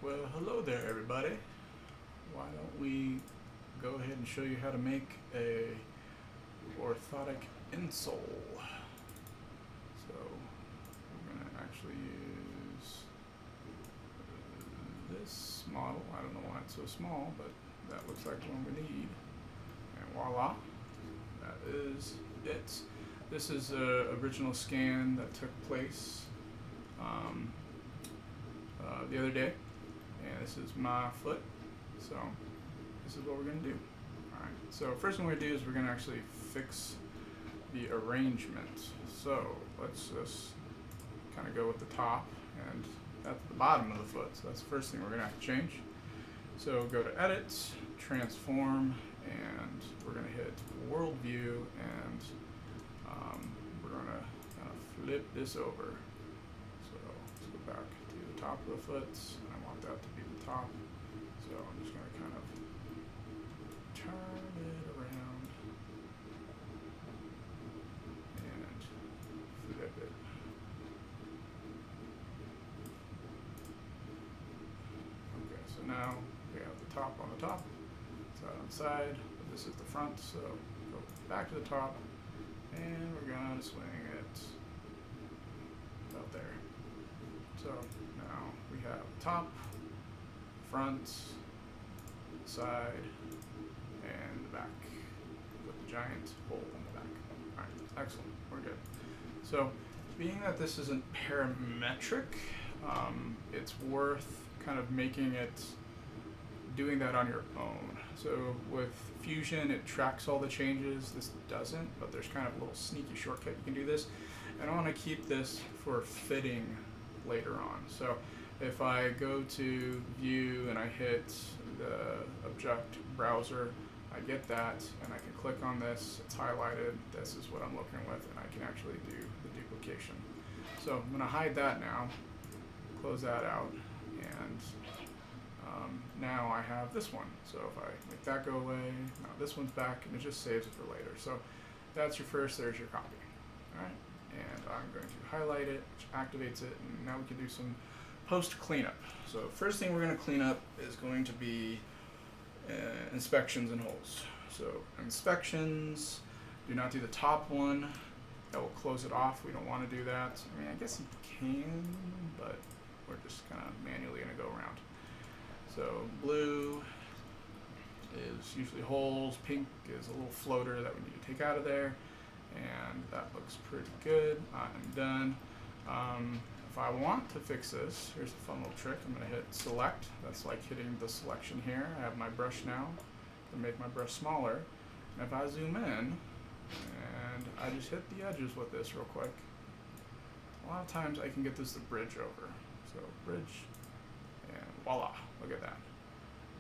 Well, hello there, everybody. Why don't we go ahead and show you how to make a orthotic insole. So we're going to actually use this model. I don't know why it's so small, but that looks like the one we need. And voila, that is it. This is an original scan that took place the other day. And this is my foot, so this is what we're going to do. Alright, so first thing we're going to do is we're going to actually fix the arrangement. So let's just kind of go with the top, and that's the bottom of the foot, so that's the first thing we're going to have to change. So go to Edit, Transform, and we're going to hit World View, and we're going to flip this over. So let's go back to the top of the foot. I want that to be the top. So I'm just going to kind of turn it around and flip it. Okay, so now we have the top on the top, side on side, but this is the front, so go back to the top, and we're going to swing it about there. So now we have top, front, side, and the back with the giant hole in the back. Alright, excellent, we're good. So being that this isn't parametric, it's worth kind of making it, doing that on your own. So with Fusion, it tracks all the changes. This doesn't, but there's kind of a little sneaky shortcut you can do this. And I want to keep this for fitting later on. So if I go to View and I hit the Object Browser, I get that, and I can click on this. It's highlighted. This is what I'm looking with, and I can actually do the duplication. So I'm going to hide that now, close that out, and now I have this one. So if I make that go away, now this one's back, and it just saves it for later. So that's your first, there's your copy. All right, and I'm going to highlight it, which activates it, and now we can do some post cleanup. So first thing we're going to clean up is going to be inspections and holes. So inspections, do not do the top one. That will close it off. We don't want to do that. I mean, I guess you can, but we're just kind of manually going to go around. So blue is usually holes. Pink is a little floater that we need to take out of there. And that looks pretty good. I'm done. If I want to fix this, here's a fun little trick. I'm going to hit select. That's like hitting the selection here. I have my brush now. I'm going to make my brush smaller. And if I zoom in, and I just hit the edges with this real quick, a lot of times I can get this to bridge over. So bridge, and voila, look at that.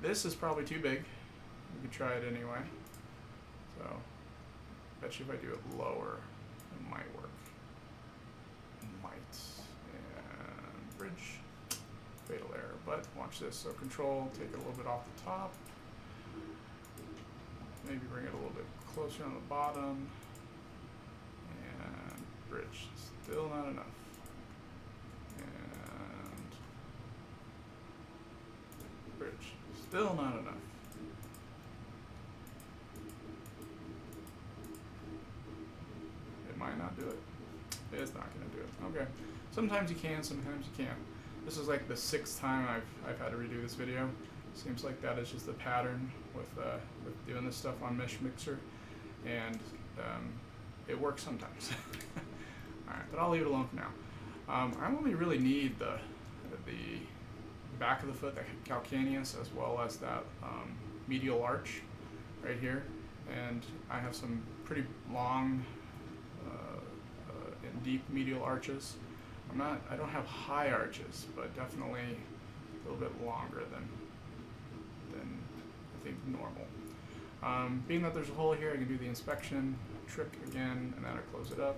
This is probably too big. You could try it anyway. So bet you if I do it lower, it might work. It might. And bridge, fatal error. But watch this. So control, take it a little bit off the top. Maybe bring it a little bit closer on the bottom. And bridge. Still not enough. And bridge. Still not enough. It might not do it. It's not going to do it. Okay. Sometimes you can, sometimes you can't. This is like the 6th time I've had to redo this video. Seems like that is just the pattern with doing this stuff on Meshmixer, and it works sometimes. Alright, but I'll leave it alone for now. I only really need the back of the foot, the calcaneus, as well as that medial arch right here, and I have some pretty long and deep medial arches. I don't have high arches, but definitely a little bit longer than I think normal. Being that there's a hole here, I can do the inspection trick again, and then I close it up.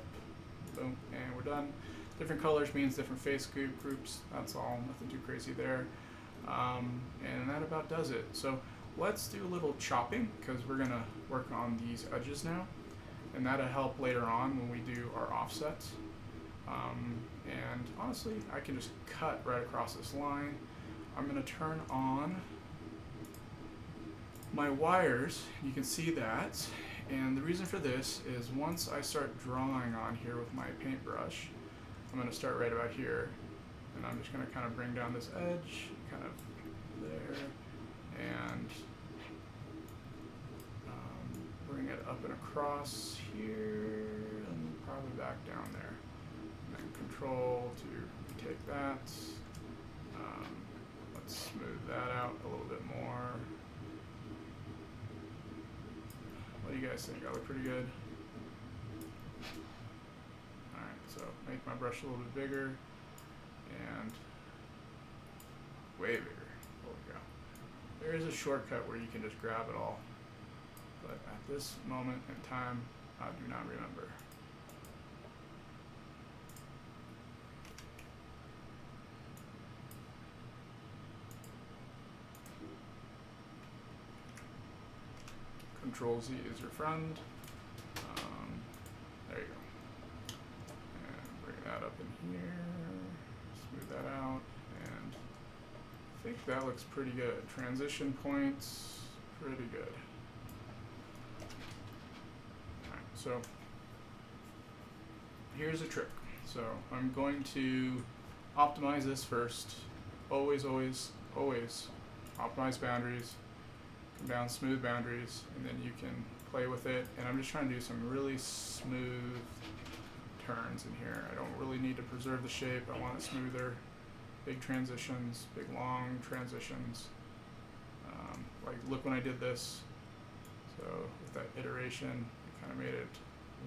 Boom, and we're done. Different colors means different face groups. That's all, nothing too crazy there. And that about does it. So let's do a little chopping, because we're gonna work on these edges now, and that'll help later on when we do our offsets. And honestly, I can just cut right across this line. I'm going to turn on my wires. You can see that. And the reason for this is once I start drawing on here with my paintbrush, I'm going to start right about here. And I'm just going to kind of bring down this edge, kind of there, and bring it up and across here, and probably back down there. And then Control to take that. Let's smooth that out a little bit more. What do you guys think? I look pretty good? Alright, so make my brush a little bit bigger, and way bigger. There we go. There is a shortcut where you can just grab it all, but at this moment in time, I do not remember. Control Z is your friend. There you go. And bring that up in here. Smooth that out. And I think that looks pretty good. Transition points, pretty good. Alright, so here's a trick. So I'm going to optimize this first. Always, always, always optimize boundaries. Come down smooth boundaries, and then you can play with it. And I'm just trying to do some really smooth turns in here. I don't really need to preserve the shape. I want it smoother. Big transitions, big long transitions. Like look when I did this. So with that iteration, it kind of made it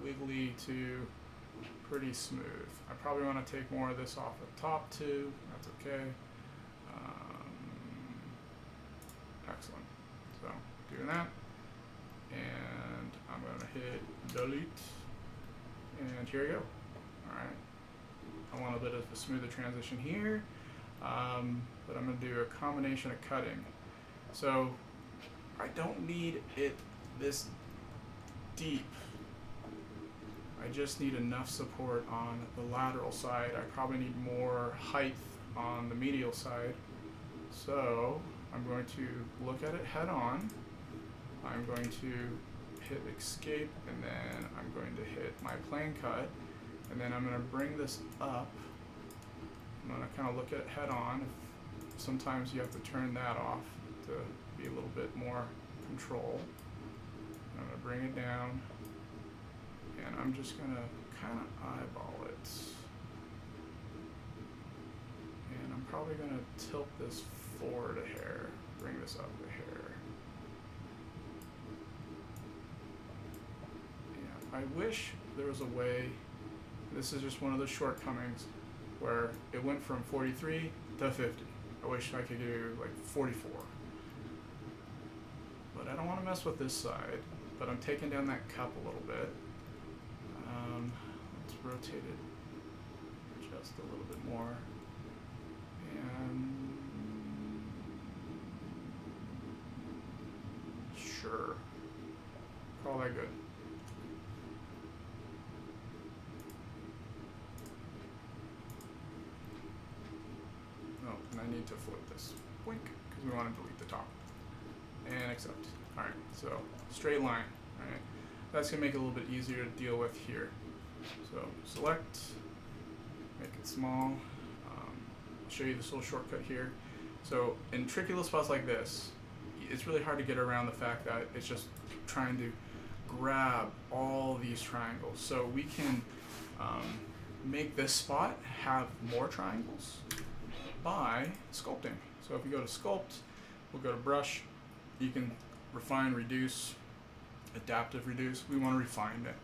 wiggly to pretty smooth. I probably want to take more of this off the top too. That's okay. Excellent. So doing that, and I'm going to hit delete, and here we go. Alright, I want a bit of a smoother transition here, but I'm going to do a combination of cutting. So I don't need it this deep. I just need enough support on the lateral side. I probably need more height on the medial side. So I'm going to look at it head on. I'm going to hit escape, and then I'm going to hit my plane cut, and then I'm going to bring this up. I'm going to kind of look at it head on. Sometimes you have to turn that off to be a little bit more control. I'm going to bring it down, and I'm just going to kind of eyeball it. And I'm probably going to tilt this forward a hair, bring this up a hair. Yeah, I wish there was a way, this is just one of the shortcomings, where it went from 43 to 50. I wish I could do like 44. But I don't want to mess with this side, but I'm taking down that cup a little bit. Let's rotate it just a little bit more. And sure, call that good. Oh, and I need to flip this, blink, because we want to delete the top. And accept. Alright, so straight line. Alright, that's going to make it a little bit easier to deal with here. So select, make it small. I'll show you this little shortcut here. So in tricky little spots like this, it's really hard to get around the fact that it's just trying to grab all these triangles. So we can make this spot have more triangles by sculpting. So if you go to sculpt, we'll go to brush, you can refine, reduce, adaptive reduce. We want to refine it.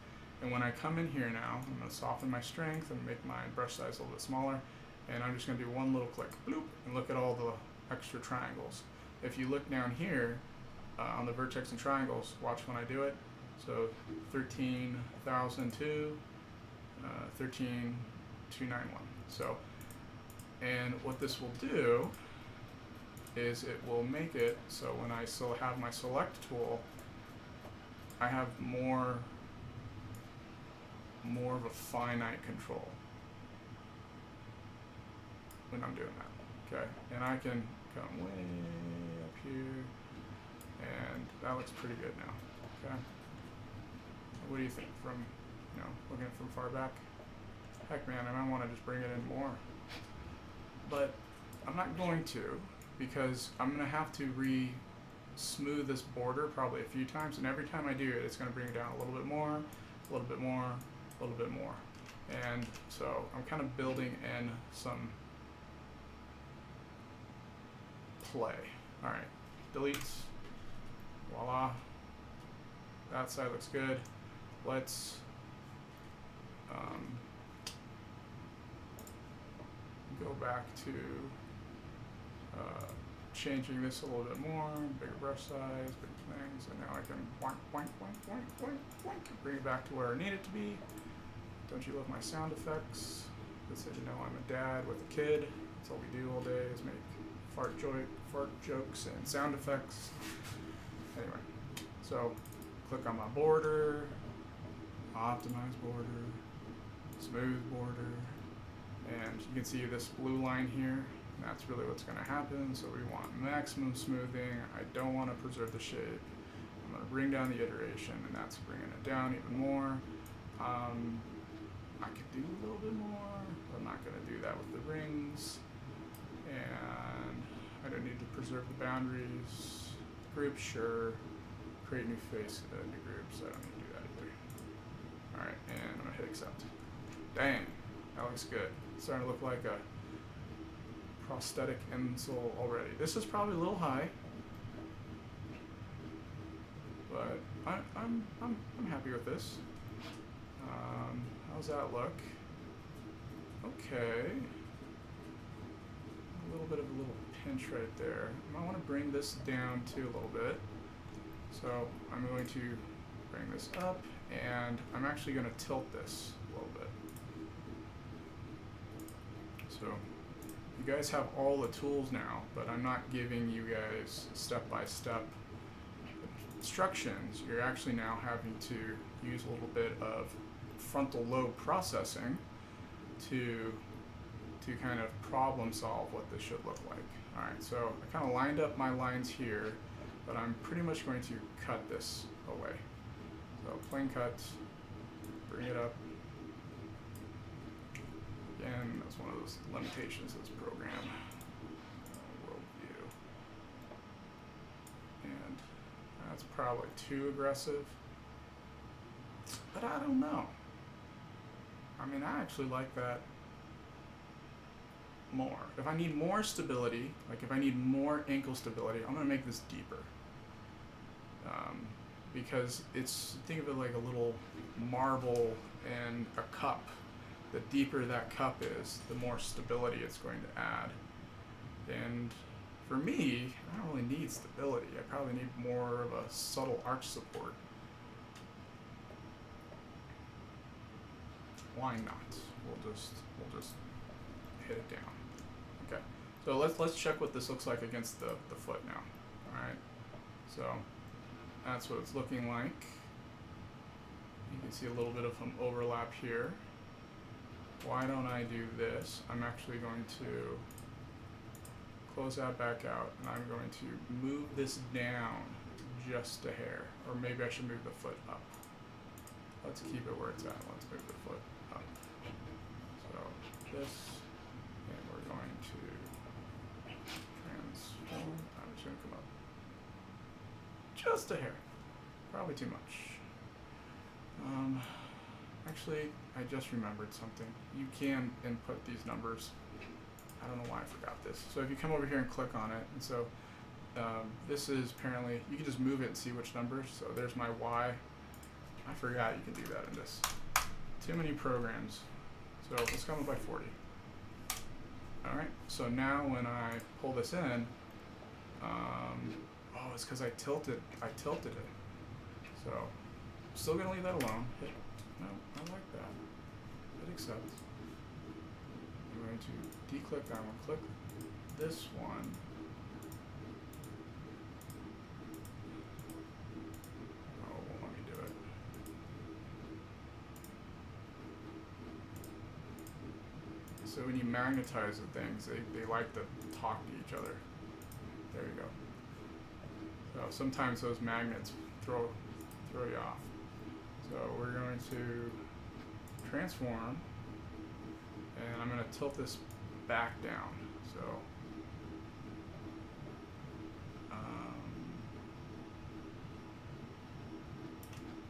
And when I come in here now, I'm going to soften my strength and make my brush size a little bit smaller. And I'm just going to do one little click, bloop, and look at all the extra triangles. If you look down here on the vertex and triangles, watch when I do it. So 13,002, 13,291. So, and what this will do is it will make it so when I still have my select tool, I have more of a finite control when I'm doing that. Okay, and I can come way up here, and that looks pretty good now. Okay, what do you think from, looking from far back? Heck, man, I might want to just bring it in more, but I'm not going to, because I'm gonna have to smooth this border probably a few times, and every time I do it, it's gonna bring it down a little bit more, a little bit more, a little bit more, and so I'm kind of building in some play. All right, delete. Voila. That side looks good. Let's go back to changing this a little bit more, bigger brush size, big things, and now I can boink, boink, boink, boink, boink, boink, bring it back to where I need it to be. Don't you love my sound effects? This is, I'm a dad with a kid. That's all we do all day is make fart jokes and sound effects. Anyway, so click on my border, optimize border, smooth border, and you can see this blue line here. And that's really what's going to happen. So we want maximum smoothing. I don't want to preserve the shape. I'm going to bring down the iteration, and that's bringing it down even more. I could do a little bit more, but I'm not going to do that with the rings. And I don't need to preserve the boundaries. Groups, sure. Create new face, new groups. I don't need to do that either. All right, and I'm going to hit accept. Dang, that looks good. It's starting to look like a prosthetic insole already. This is probably a little high, but I'm happy with this. How's that look? Okay, a little bit of a little pinch right there. I might want to bring this down too a little bit. So I'm going to bring this up, and I'm actually going to tilt this a little bit. So you guys have all the tools now, but I'm not giving you guys step-by-step instructions. You're actually now having to use a little bit of frontal lobe processing to kind of problem solve what this should look like. All right, so I kind of lined up my lines here, but I'm pretty much going to cut this away. So plain cut, bring it up. Again, that's one of those limitations of this program. Worldview. And that's probably too aggressive. But I don't know. I mean, I actually like that more. If I need more stability, like if I need more ankle stability, I'm going to make this deeper. Because think of it like a little marble in a cup. The deeper that cup is, the more stability it's going to add. And for me, I don't really need stability. I probably need more of a subtle arch support. Why not? We'll just hit it down. Okay. So let's check what this looks like against the foot now. All right. So that's what it's looking like. You can see a little bit of some overlap here. Why don't I do this? I'm actually going to close that back out, and I'm going to move this down just a hair. Or maybe I should move the foot up. Let's keep it where it's at. Let's move the foot up. So this, and we're going to transform. I'm just going to come up just a hair. Probably too much. Actually, I just remembered something. You can input these numbers. I don't know why I forgot this. So if you come over here and click on it, and so this is apparently, you can just move it and see which numbers. So there's my Y. I forgot you can do that in this. Too many programs. So let's come up by 40. All right, so now when I pull this in, oh, it's because I tilted it. So still gonna leave that alone. No, I like that. Hit accept. I'm going to declick that one, click this one. Oh, it won't let me do it. So when you magnetize the things, they like to talk to each other. There you go. So sometimes those magnets throw you off. So we're going to transform, and I'm going to tilt this back down. So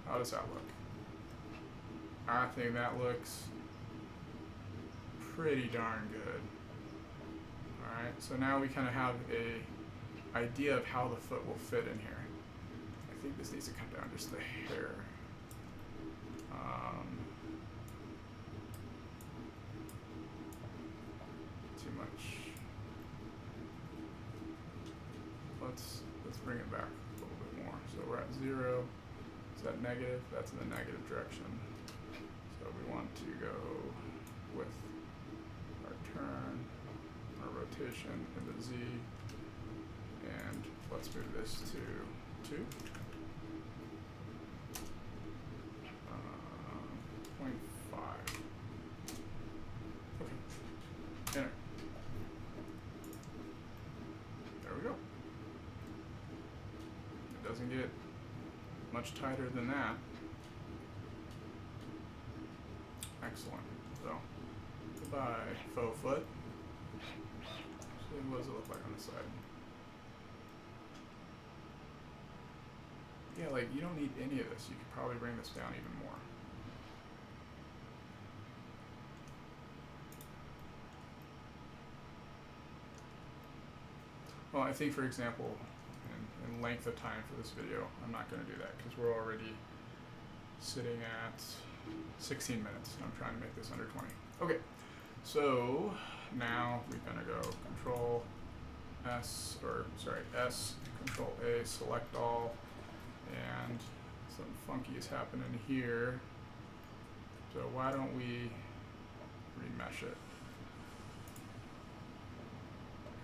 how does that look? I think that looks pretty darn good. Alright, so now we kind of have a idea of how the foot will fit in here. I think this needs to come down just the hair. Too much. Let's bring it back a little bit more. So we're at 0. Is that negative? That's in the negative direction. So we want to go with our turn, our rotation into Z, and let's move this to 2. 0.5. Okay. Enter. There we go. It doesn't get much tighter than that. Excellent. So, goodbye, faux foot. So what does it look like on the side? Yeah, like you don't need any of this. You could probably bring this down even more. Well, I think, for example, in length of time for this video, I'm not going to do that because we're already sitting at 16 minutes. And I'm trying to make this under 20. Okay, so now we're going to go Control S, Control A, select all, and something funky is happening here. So why don't we remesh it?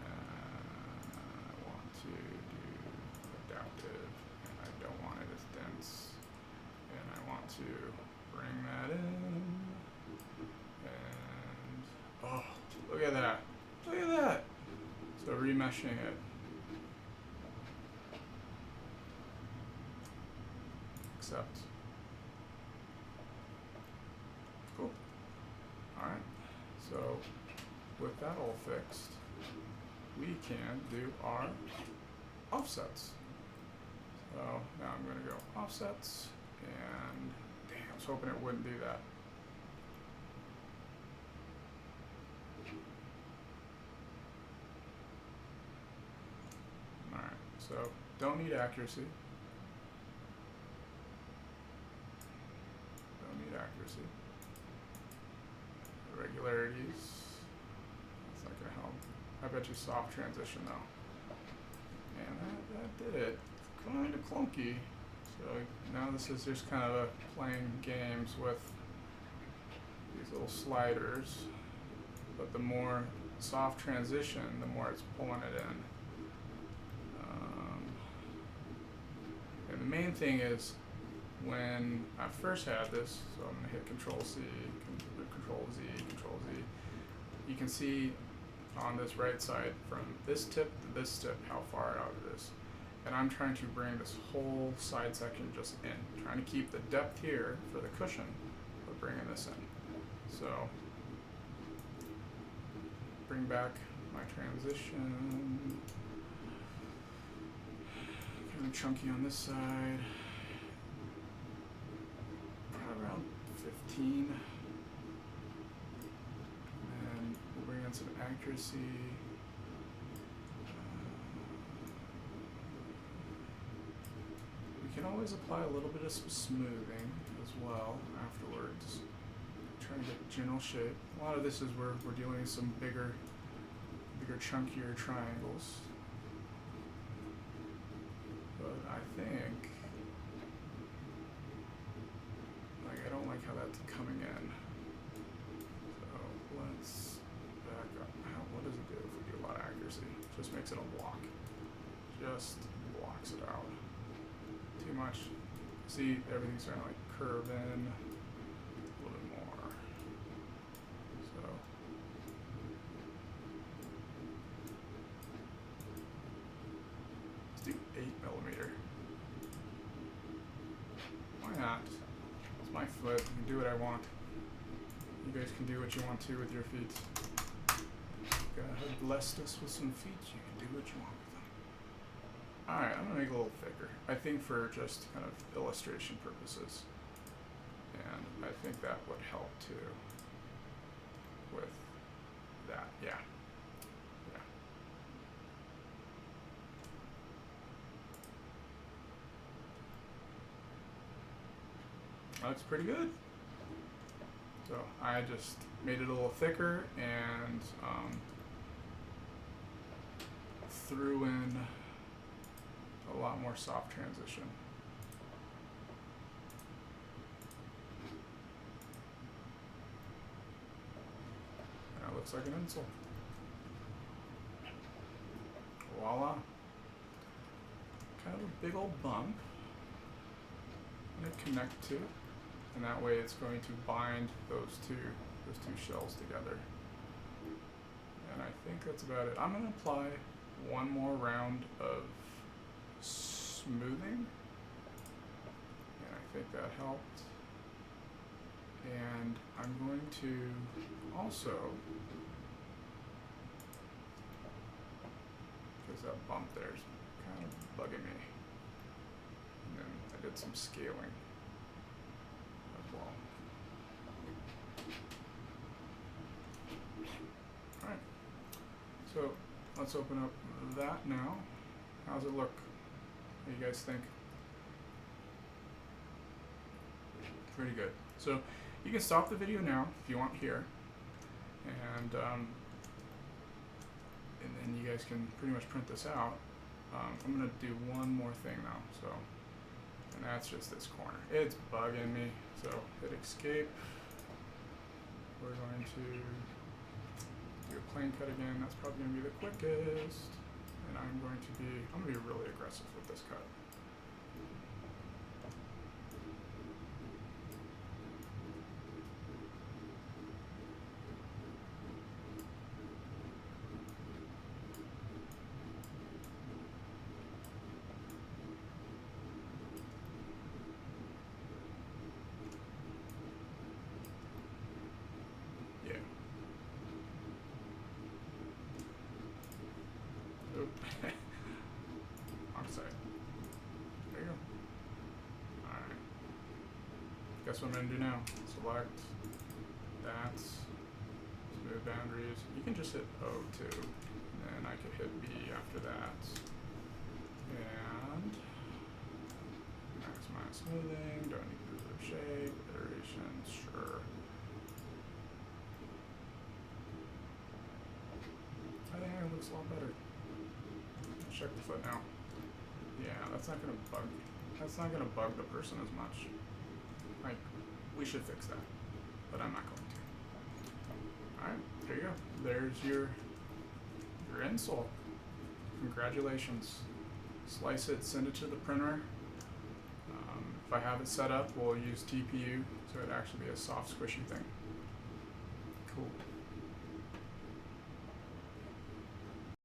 I want to do adaptive, and I don't want it as dense, and I want to bring that in, and oh, look at that, look at that. So remeshing it. Accept. Cool. Alright, so with that all fixed, we can do our offsets. So now I'm going to go offsets, and damn, I was hoping it wouldn't do that. Alright, so don't need accuracy. Accuracy. Irregularities. That's not going to help. I bet you soft transition though. And that did it. Kind of clunky. So now this is just kind of playing games with these little sliders. But the more soft transition, the more it's pulling it in. And the main thing is, when I first had this, so I'm going to hit Control C, Control Z, Control Z, you can see on this right side from this tip to this tip how far out it is. And I'm trying to bring this whole side section just in, trying to keep the depth here for the cushion, but bringing this in. So, bring back my transition, kind of chunky on this side. Around 15, and we'll bring in some accuracy. We can always apply a little bit of some smoothing as well afterwards. Trying to get general shape. A lot of this is we're dealing with some bigger, chunkier triangles. But I think, I don't like how that's coming in. So let's back up. What does it do if we do a lot of accuracy? It just makes it a block. Just blocks it out. Too much. See, everything's starting to like curve in a little bit more. So do 8mm. Why not? It's my foot. I can do what I want. You guys can do what you want to with your feet. God has blessed us with some feet. You can do what you want with them. Alright, I'm going to make it a little thicker. I think for just kind of illustration purposes. And I think that would help too with that. Yeah. Looks pretty good. So I just made it a little thicker and threw in a lot more soft transition. That looks like an insole. Voila. Kind of a big old bump. I'm going to connect to, and that way it's going to bind those two shells together. And I think that's about it. I'm going to apply one more round of smoothing, and I think that helped. And I'm going to also, because that bump there's kind of bugging me, and then I did some scaling as well. Alright, so let's open up that now. How's it look? What do you guys think? Pretty good. So you can stop the video now if you want here, and then you guys can pretty much print this out. I'm gonna do one more thing now, so, and that's just this corner. It's bugging me, so hit escape. We're going to do a plane cut again. That's probably gonna be the quickest, and I'm gonna be really aggressive with this cut. Wrong side. There you go. Alright. Guess what I'm going to do now? Select that. Smooth boundaries. You can just hit O too. And then I could hit B after that. And maximize smoothing. Don't need to preserve shape. Iterations. Sure. I think it looks a lot better. Check the foot now. Yeah, that's not gonna bug the person as much. Like, we should fix that, but I'm not going to. Alright, there you go. There's your insole. Congratulations. Slice it, send it to the printer. If I have it set up, we'll use TPU, so it'd actually be a soft, squishy thing. Cool.